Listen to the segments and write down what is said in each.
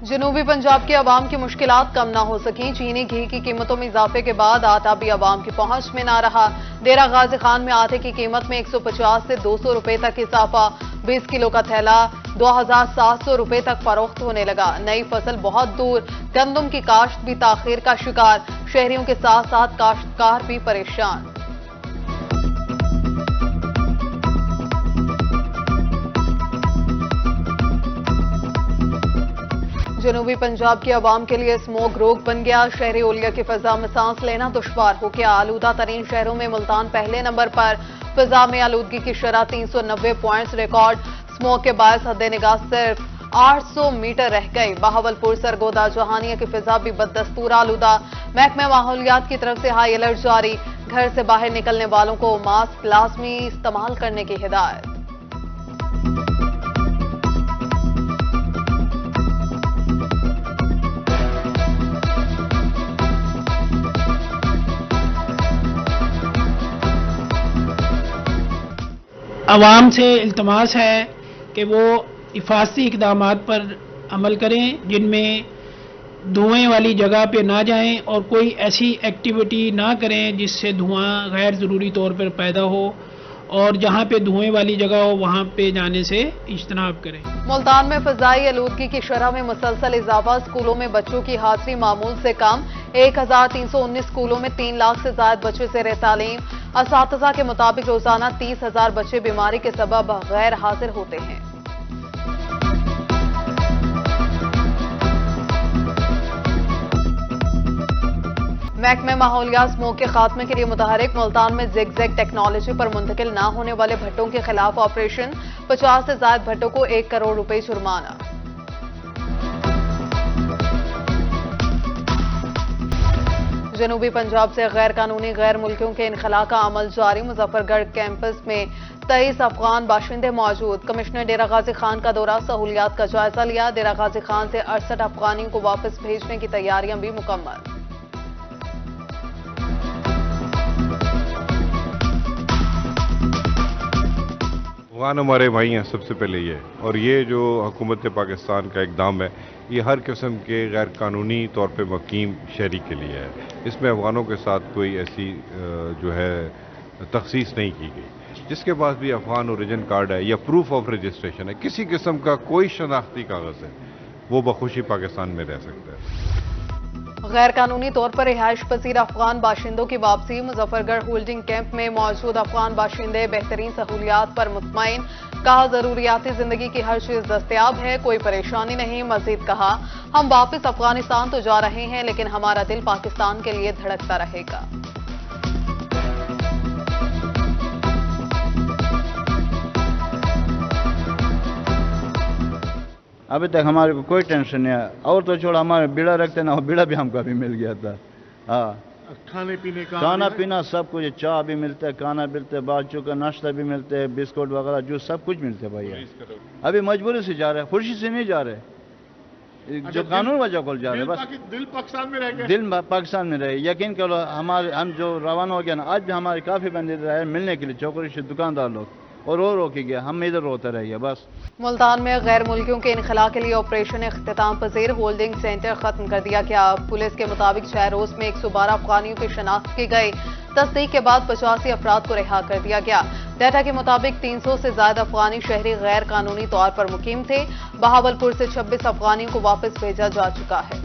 जनूबी पंजाब के अवाम की मुश्किलात कम ना हो सकी। चीनी घी की कीमतों में इजाफे के बाद आटा भी अवाम की पहुंच में ना रहा। डेरा गाजी खान में आटे की कीमत में 150 से 200 रुपए तक इजाफा। 20 किलो का थैला 2700 रुपए तक फरोख्त होने लगा। नई फसल बहुत दूर, गंदम की काश्त भी ताखीर का शिकार। शहरियों के साथ साथ काश्तकार भी परेशान। जनूबी पंजाब के अवाम के लिए स्मोक रोग बन गया। शहरी ओलिया की फिजा में सांस लेना दुश्वार हो गया। आलूदा तरीन शहरों में मुल्तान पहले नंबर पर। फिजा में आलूदगी की शरह 390 पॉइंट्स रिकॉर्ड। स्मोक के बायस हद निगाह सिर्फ 800 मीटर रह गई। बहावलपुर, सरगोदा, जहानिया की फिजा भी बदस्तूर आलूदा। महकमा माहौलियात की तरफ से हाई अलर्ट जारी। घर से बाहर निकलने वालों को मास्क लाजमी इस्तेमाल करने की हिदायत। अवाम से इल्तमास है कि वो हिफाजती इक़दामात पर अमल करें, जिनमें धुएं वाली जगह पे ना जाएं और कोई ऐसी एक्टिविटी ना करें जिससे धुआं गैर ज़रूरी तौर पर पैदा हो, और जहां पे धुएं वाली जगह हो वहां पे जाने से इज्तनाब करें। मुल्तान में फ़ज़ाई आलूदगी की शरह में मुसलसल इजाफा। स्कूलों में बच्चों की हाजिरी मामूल से कम। 1319 स्कूलों में 3 लाख से ज्यादा बच्चे ज़ेर तालीम। असातिज़ा के मुताबिक रोजाना 30,000 बच्चे बीमारी के सबब गैर हाजिर होते हैं। महकमे माहौलियात स्मोक के खात्मे के लिए मुतहरिक। मुल्तान में जिग-जैग टेक्नोलॉजी पर मुंतकिल ना होने वाले भट्टों के खिलाफ ऑपरेशन। 50 से ज्यादा भट्टों को 1 करोड़ रुपए जुर्माना। जनूबी पंजाब से गैर कानूनी गैर मुल्कियों के इनखला का अमल जारी। मुजफ्फरगढ़ कैंपस में 23 अफगान बाशिंदे मौजूद। कमिश्नर डेरा गाजी खान का दौरा, सहूलियात का जायजा लिया। डेरा गाजी खान से 68 अफगानियों को वापस भेजने की तैयारियां भी मुकम्मल। अफगान हमारे भाई हैं सबसे पहले ये, और ये जो हुकूमत पाकिस्तान का इक़दाम है ये हर किस्म के गैर कानूनी तौर पे मुकीम शहरी के लिए है। इसमें अफगानों के साथ कोई ऐसी जो है तखसीस नहीं की गई। जिसके पास भी अफगान ओरिजिन कार्ड है या प्रूफ ऑफ रजिस्ट्रेशन है, किसी किस्म का कोई शनाख्ती कागज़ है, वो बखुशी पाकिस्तान में रह सकता है। गैर कानूनी तौर पर रिहाइश पजीर अफगान बाशिंदों की वापसी। मुजफ्फरगढ़ होल्डिंग कैंप में मौजूद अफगान बाशिंदे बेहतरीन सहूलियात पर मुतमईन। कहा, जरूरियाती जिंदगी की हर चीज दस्तयाब है, कोई परेशानी नहीं। मजीद कहा, हम वापस अफगानिस्तान तो जा रहे हैं लेकिन हमारा दिल पाकिस्तान के लिए धड़कता रहेगा। अभी तक हमारे को कोई टेंशन नहीं है। और तो छोड़ा, हमारे बीड़ा रखते ना, बीड़ा भी हमको अभी मिल गया था। हाँ, खाने पीने का, खाना पीना सब कुछ, चाय भी मिलता है, खाना मिलता है, बच्चों का नाश्ता भी मिलता है, बिस्कुट वगैरह जूस सब कुछ मिलता है भैया। अभी मजबूरी से जा रहे हैं, खुशी से नहीं जा रहे, जो कानून वजह को जा रहे हैं। बस दिल पाकिस्तान में रह गए, दिल पाकिस्तान में रहे। यकीन करो, हम जो रवाना हो गया ना, आज भी हमारे काफी बंदे रहे मिलने के लिए, चौकरी से दुकानदार लोग, और रो के गया, हम इधर रोते रहिए बस। मुल्तान में गैर मुल्कियों के इनखला के लिए ऑपरेशन इख्तिताम पजीर। होल्डिंग सेंटर खत्म कर दिया गया। पुलिस के मुताबिक 6 रोज में 112 अफगानियों की शनाख्त की गई। तस्दीक के बाद 85 अफराद को रिहा कर दिया गया। डाटा के मुताबिक 300 से ज्यादा अफगानी शहरी गैर कानूनी तौर पर मुकीम थे। बहावलपुर से 26 अफगानियों को वापस भेजा जा चुका है।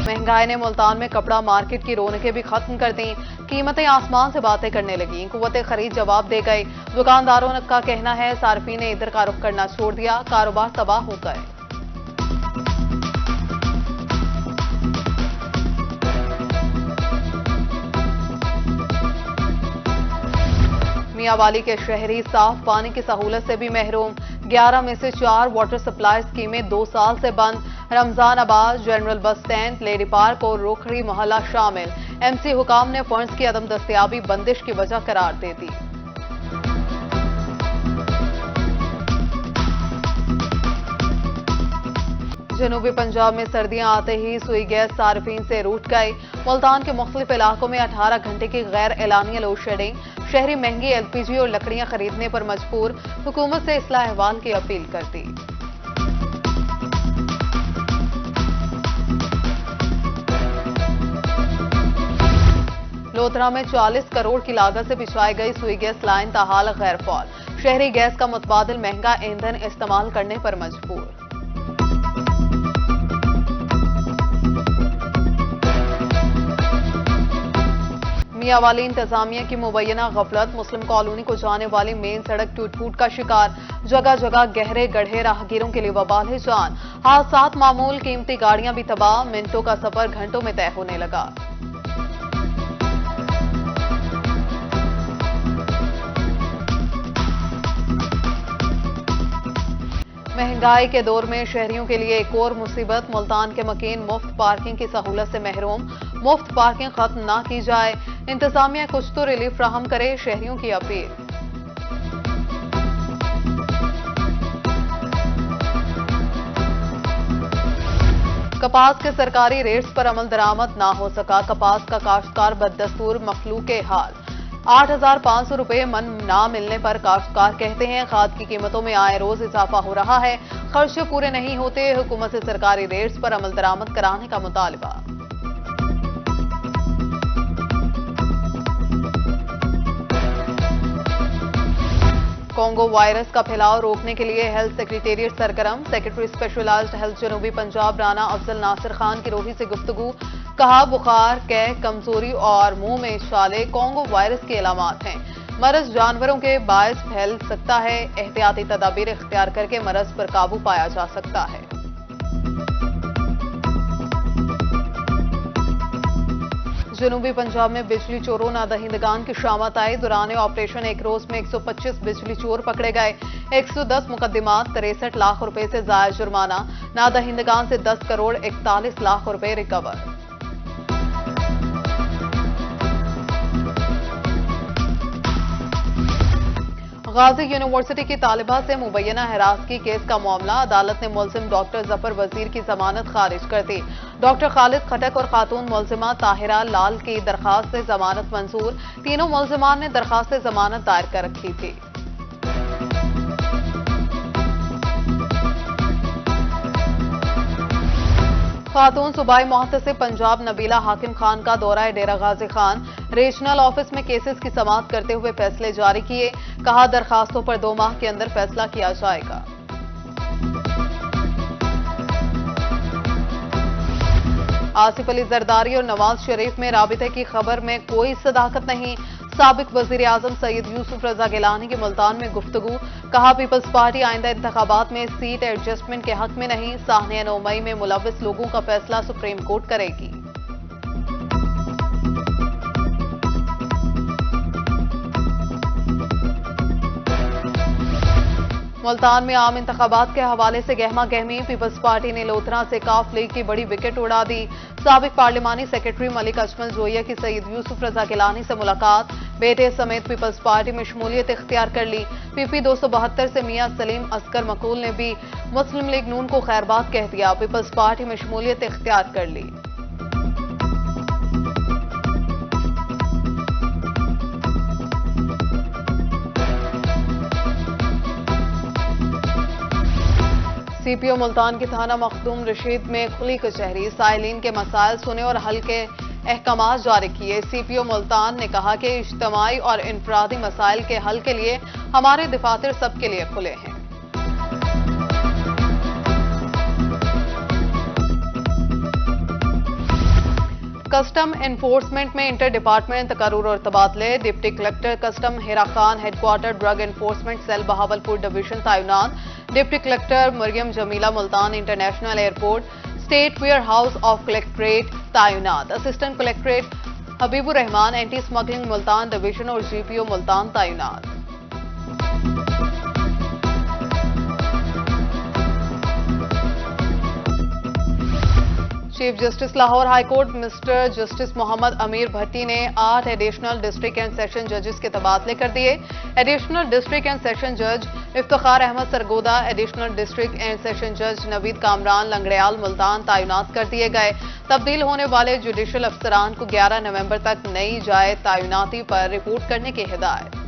महंगाई ने मुल्तान में कपड़ा मार्केट की रौनकें भी खत्म कर दी। कीमतें आसमान से बातें करने लगी। कुव्वते खरीद जवाब दे गई। दुकानदारों का कहना है सार्फी ने इधर का रुख करना छोड़ दिया, कारोबार तबाह हो गए। मियांवाली के शहरी साफ पानी की सहूलत से भी महरूम। 11 में से 4 वाटर सप्लाई स्कीमें 2 साल से बंद। रमजान आबाद, general bus stand, lady park और रोखड़ी मोहल्ला शामिल। एमसी हुकाम ने फंड्स की अदम दस्तयाबी बंदिश की वजह करार दे दी। जनूबी पंजाब में सर्दियां आते ही सुई गैस सार्फिन से रूठ गई। मुल्तान के मुख्तलिफ इलाकों में 18 घंटे की गैर एलानिया लोड शेडिंग। शहरी महंगी एलपीजी और लकड़ियां खरीदने पर मजबूर। हुकूमत से इस्लाह अहवाल की अपील कर दी। लोधरा में 40 करोड़ की लागत से बिछाई गई सुई गैस लाइन ताहाल गैर फाल। शहरी गैस का मुतबादिल महंगा ईंधन इस्तेमाल करने पर मजबूर। मियांवाली इंतजामिया की मुबैना गफलत। मुस्लिम कॉलोनी को जाने वाली मेन सड़क टूट फूट का शिकार। जगह जगह गहरे गड्ढे राहगीरों के लिए वबाल है जान। हादसात मामूल, कीमती गाड़ियां भी तबाह। मिनटों का सफर घंटों में तय होने लगा। महंगाई के दौर में शहरियों के लिए एक और मुसीबत। मुल्तान के मकीन मुफ्त पार्किंग की सहूलत से महरूम। मुफ्त पार्किंग खत्म ना की जाए, इंतजामिया कुछ तो रिलीफ फ्राहम करे, शहरियों की अपील। कपास के सरकारी रेट्स पर अमल दरामद ना हो सका। कपास का काश्तकार बददस्तूर मखलूक के हाल। 8,500 रुपये मन ना मिलने पर काश्तकार कहते हैं खाद की कीमतों में आए रोज इजाफा हो रहा है। खर्चे पूरे नहीं होते, हुकूमत से सरकारी रेट्स पर अमल दरामद कराने का मुतालबा। कोंगो वायरस का फैलाव रोकने के लिए हेल्थ सेक्रेटेरिएट सरगर्म। सेक्रेटरी स्पेशलाइज्ड हेल्थ जनूबी पंजाब राना अफजल नासिर खान की रोही से गुफ्तगू। कहा बुखार, कैं, कमजोरी और मुंह में छाले कोंगो वायरस के अलामात हैं। मरज जानवरों के बायस फैल सकता है। एहतियाती तदाबीर इख्तियार करके मरज पर काबू पाया जा सकता है। जनूबी पंजाब में बिजली चोरों नादहिंदगान की शामत आई। दौरान ऑपरेशन एक रोज में 125 बिजली चोर पकड़े गए। 110 मुकदमात, 63 लाख रुपए से जायद जुर्माना। नादहिंदगान से 10 करोड़ 41 लाख रुपए रिकवर। गाजी यूनिवर्सिटी की तालिबा से मुबैना हिरासती केस का मामला। अदालत ने मुलजिम डॉक्टर जफर वजीर की जमानत खारिज कर दी। डॉक्टर खालिद खटक और खातून मुलजिमा ताहिरा लाल की दरखास्त से जमानत मंजूर। तीनों मुलजिमान ने दरखास्त जमानत दायर कर रखी थी। खातून सूबाई मुहतसिब पंजाब नबीला हाकिम खान का दौरा डेरा गाजी खान। रीजनल ऑफिस में केसेस की समाअत करते हुए फैसले जारी किए। कहा दरखास्तों पर 2 माह के अंदर फैसला किया जाएगा। आसिफ अली जरदारी और नवाज शरीफ में राबिते की खबर में कोई सदाकत नहीं। साबिक वजीर आजम सईद यूसुफ रजा गिलानी की मुल्तान में गुफ्तगू। कहा पीपल्स पार्टी आइंदा इंतखाबात में सीट एडजस्टमेंट के हक में नहीं। साहनिया 9 मई में मुलविस लोगों का फैसला सुप्रीम कोर्ट करेगी। मुल्तान में आम इंतखाबात के हवाले से गहमा गहमी। पीपल्स पार्टी ने लोधरा से काफ लीग की बड़ी विकेट उड़ा दी। साबिक पार्लिमानी सेक्रेटरी मलिक अजमल जोया की सईद यूसुफ रजा गिलानी से मुलाकात। बेटे समेत पीपल्स पार्टी में शमूलियत इख्तियार कर ली। पीपी 272 से मियां सलीम असगर मकूल ने भी मुस्लिम लीग नून को खैरबाद कह दिया। पीपल्स पार्टी में शमूलियत इख्तियार कर ली। सीपीओ मुल्तान की थाना मखदूम रशीद में खुली कचहरी। साइलिन के मसाइल सुने और हल के अहकाम जारी किए। सीपीओ मुल्तान ने कहा कि इज्तिमाई और इनफरादी मसाइल के हल के लिए हमारे दफातर सबके लिए खुले हैं। कस्टम एनफोर्समेंट में इंटर डिपार्टमेंट तकर्रुर और तबादले। Deputy collector custom Hira Khan headquarter drug enforcement cell Bahawalpur division तैनात। Deputy collector Maryam Jamila Multan international airport state warehouse of collectorate तैनात। Assistant collectorate Habibur Rahman anti smuggling Multan division और जीपीओ मुल्तान तैनात। Chief justice Lahore high court mister justice Mohammad Amir Bhatti ने 8 additional district and session जजेस के तबादले कर दिए। एडिशनल डिस्ट्रिक्ट एंड सेशन जज Iftikhar Ahmad Sargodha, additional district and session जज नवीद कामरान लंगड़ियाल मुल्तान तैनात कर दिए गए। तब्दील होने वाले जुडिशल अफसरान को 11 नवंबर तक नई जाए तैनाती पर रिपोर्ट करने की हिदायत।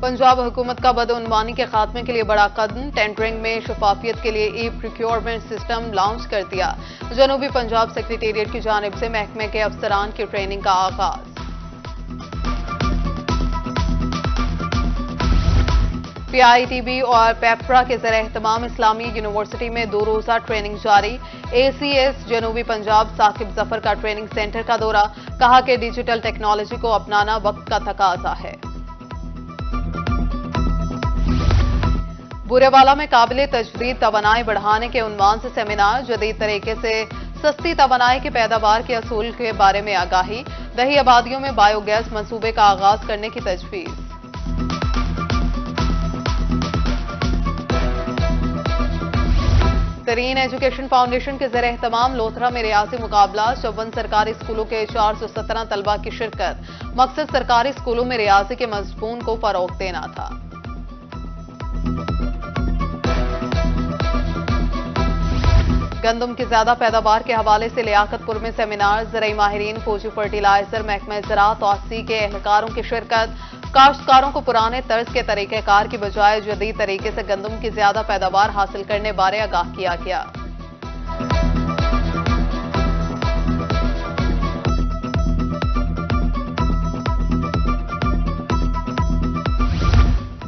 पंजाब हुकूमत का बदउनवानी के खात्मे के लिए बड़ा कदम, टेंडरिंग में शफाफियत के लिए ई प्रोक्योरमेंट सिस्टम लॉन्च कर दिया। जनूबी पंजाब सेक्रेटेरिएट की जानिब से महकमे के अफसरान की ट्रेनिंग का आगाज। PITB और पेप्रा के ज़रिए एहतमाम इस्लामी यूनिवर्सिटी में 2 रोज़ा ट्रेनिंग जारी। ACS जनूबी पंजाब साकिब जफर का ट्रेनिंग सेंटर का दौरा, कहा कि डिजिटल टेक्नोलॉजी को अपनाना वक्त का तकाजा है। बुरेवाला में काबिल तजदीद तवानाई बढ़ाने के उन्वान से सेमिनार, जदीद तरीके से सस्ती तवानाई की पैदावार के असूल के बारे में आगाही। दही आबादियों में बायोगैस मंसूबे का आगाज करने की तजवीज़। तरीन एजुकेशन फाउंडेशन के ज़रिए एहतमाम लोथरा में रियासी मुकाबला, 54 सरकारी स्कूलों के 417 तलबा की शिरकत। मकसद सरकारी स्कूलों में रियासी के मज़मून को फरोग देना था। गंदम की ज्यादा पैदावार के हवाले से लियाकतपुर में सेमिनार, ज़राई माहिरीन, फौजी फर्टिलाइजर, महकमा ज़राअत तौसी के एहलकारों की शिरकत। काश्तकारों को पुराने तर्ज के तरीक़ेकार की बजाय जदीद तरीके से गंदम की ज्यादा पैदावार हासिल करने बारे आगाह किया गया।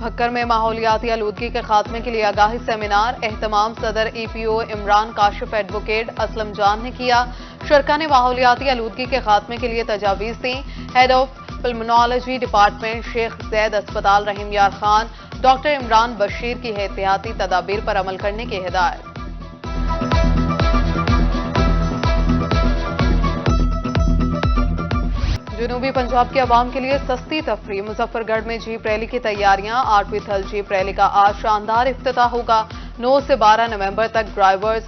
भक्कर में माहौलियाती आलूदगी के खात्मे के लिए आगाही सेमिनार, एहतमाम सदर EPO इमरान काशिफ एडवोकेट असलम जान ने किया। शरका ने माहौलियाती आलूदगी के खात्मे के लिए तजावीज़ दी। Head of pulmonology department Sheikh Zayed अस्पताल रहीम यार खान, डॉक्टर इमरान बशीर की एहतियाती तदाबीर पर अमल करने की हिदायत। जनूबी पंजाब के अवाम के लिए सस्ती तफरी, मुजफ्फरगढ़ में जीप रैली की तैयारियां। 8वीं थल जीप रैली का आज शानदार इफ्तिताह होगा। 9 से 12 नवंबर तक ड्राइवर्स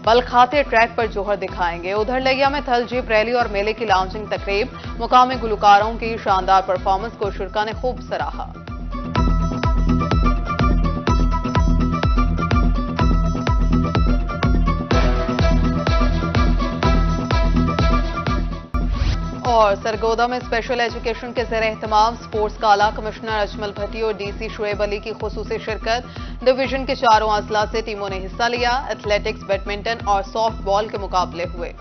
बलखाते ट्रैक पर जोहर दिखाएंगे। उधर लिया में थल जीप रैली और मेले की लॉन्चिंग तकरीब, मुकामी गुलकारों की शानदार परफॉर्मेंस को शुरा ने खूब सराहा। और सरगोदा में स्पेशल एजुकेशन के ज़रिए एहतमाम, स्पोर्ट्स का आला कमिश्नर अजमल भट्टी और DC शुएब अली की खुसूसी शिरकत। डिवीजन के 4 अजला से टीमों ने हिस्सा लिया। एथलेटिक्स, बैडमिंटन और सॉफ्ट बॉल के मुकाबले हुए।